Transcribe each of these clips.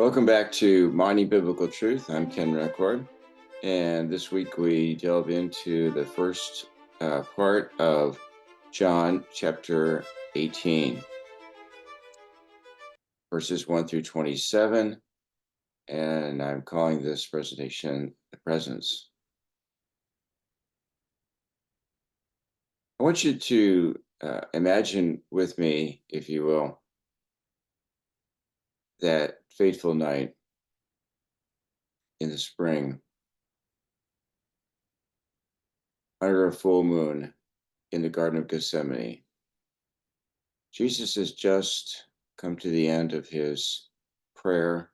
Welcome back to Mining Biblical Truth. I'm Ken Record, and this week we delve into the first part of John chapter 18, verses 1 through 27, and I'm calling this presentation The Presence. I want you to imagine with me, if you will, that fateful night in the spring under a full moon in the Garden of Gethsemane. Jesus has just come to the end of his prayer.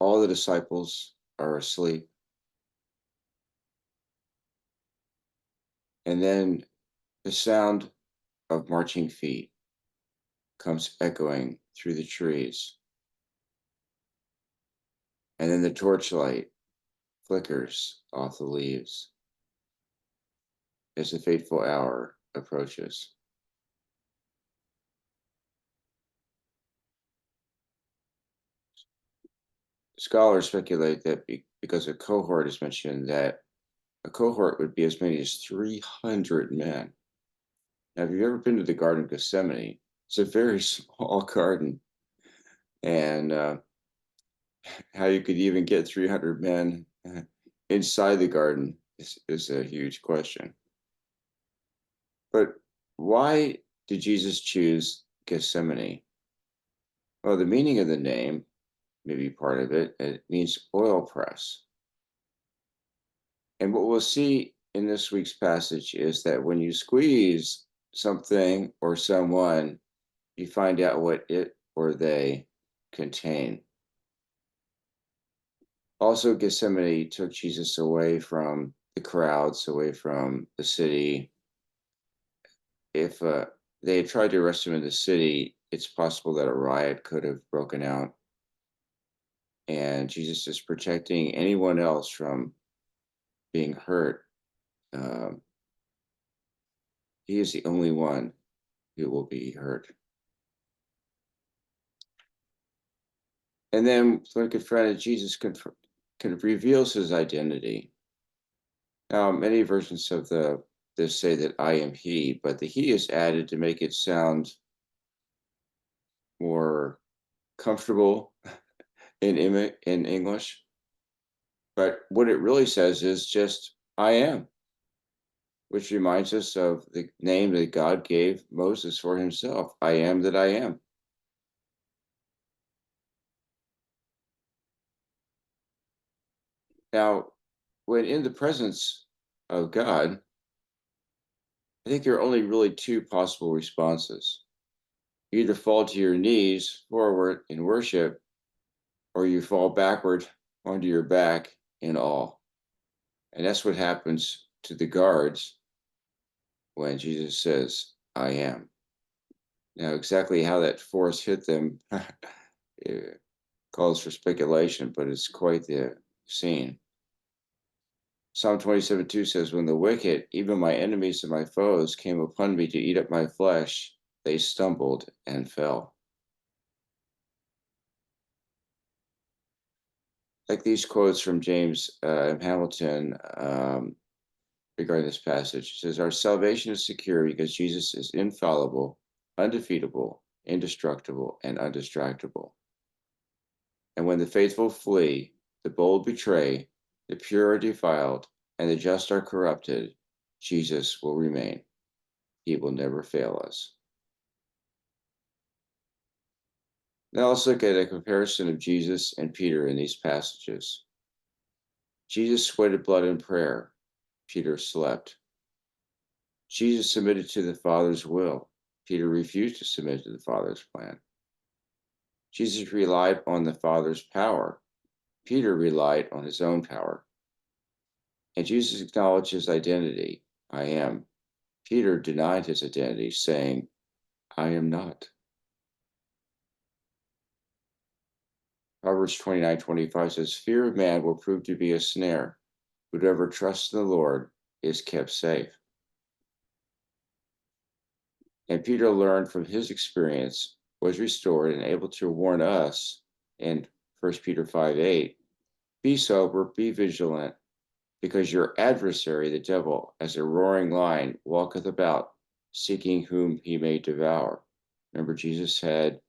All the disciples are asleep. And then the sound of marching feet comes echoing through the trees. And then the torchlight flickers off the leaves as the fateful hour approaches. Scholars speculate that because a cohort is mentioned, that a cohort would be as many as 300 men. Now, if you've ever been to the Garden of Gethsemane, it's a very small garden. And how you could even get 300 men inside the garden is a huge question. But why did Jesus choose Gethsemane? Well, the meaning of the name, maybe part of it, it means oil press. And what we'll see in this week's passage is that when you squeeze something or someone, you find out what it or they contain. Also, Gethsemane took Jesus away from the crowds, away from the city. If they had tried to arrest him in the city, it's possible that a riot could have broken out. And Jesus is protecting anyone else from being hurt. He is the only one who will be hurt. And then when confronted, Jesus reveals his identity. Now, many versions of this say that I am he, but the he is added to make it sound more comfortable in English. But what it really says is just I am, which reminds us of the name that God gave Moses for himself. I am that I am. Now, when in the presence of God, I think there are only really two possible responses. You either fall to your knees forward in worship, or you fall backward onto your back in awe. And that's what happens to the guards when Jesus says, I am. Now, exactly how that force hit them calls for speculation, but it's quite the scene. Psalm 27:2 says, when the wicked, even my enemies and my foes, came upon me to eat up my flesh, they stumbled and fell. Like these quotes from James Hamilton regarding this passage. It says, our salvation is secure because Jesus is infallible, undefeatable, indestructible, and undistractable. And when the faithful flee, the bold betray, the pure are defiled, and the just are corrupted, Jesus will remain. He will never fail us. Now let's look at a comparison of Jesus and Peter in these passages. Jesus sweated blood in prayer. Peter slept. Jesus submitted to the Father's will. Peter refused to submit to the Father's plan. Jesus relied on the Father's power. Peter relied on his own power. And Jesus acknowledged his identity. I am. Peter denied his identity, saying, I am not. Proverbs 29:25 says, fear of man will prove to be a snare. Whoever trusts in the Lord is kept safe. And Peter learned from his experience was restored and able to warn us in 1 Peter 5:8, be sober, be vigilant, because your adversary, the devil, as a roaring lion, walketh about, seeking whom he may devour. Remember, Jesus had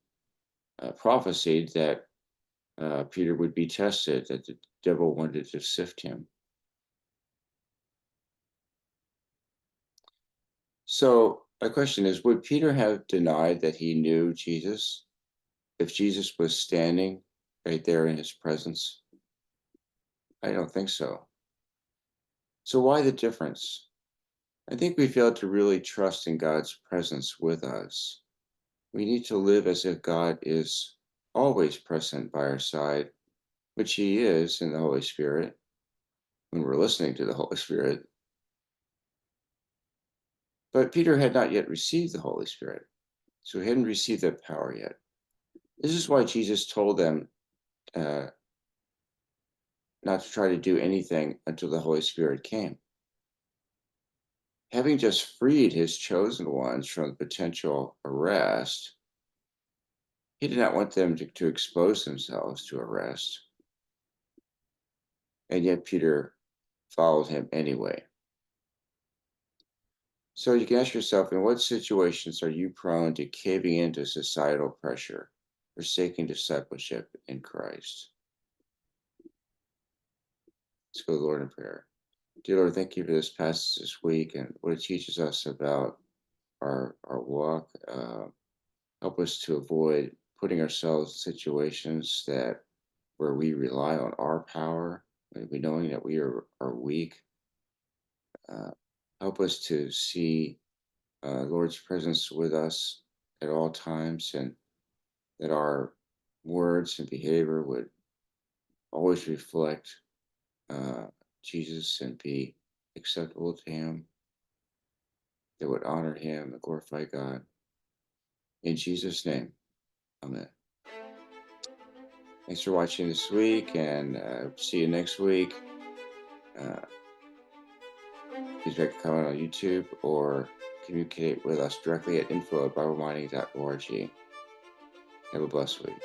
prophesied that Peter would be tested, that the devil wanted to sift him. So, my question is, would Peter have denied that he knew Jesus if Jesus was standing right there in his presence? I don't think so. So, why the difference? I think we fail to really trust in God's presence with us. We need to live as if God is always present by our side, which He is in the Holy Spirit when we're listening to the Holy Spirit. But Peter had not yet received the Holy Spirit, so he hadn't received that power yet. This is why Jesus told them uh, not to try to do anything until the Holy Spirit came. Having just freed his chosen ones from the potential arrest, he did not want them to expose themselves to arrest. And yet Peter followed him anyway. So you can ask yourself, in what situations are you prone to caving into societal pressure, forsaking discipleship in Christ? Let's go to the Lord in prayer. Dear Lord, thank you for this passage this week and what it teaches us about our walk. Help us to avoid putting ourselves in situations where we rely on our power, maybe knowing that we are weak. Uh, Help us to see Lord's presence with us at all times, and that our words and behavior would always reflect uh, Jesus and be acceptable to Him, that would honor Him and glorify God. In Jesus' name, amen. Thanks for watching this week, and see you next week. Uh, Please make a comment on YouTube or communicate with us directly at info@biblemining.org. Have a blessed week.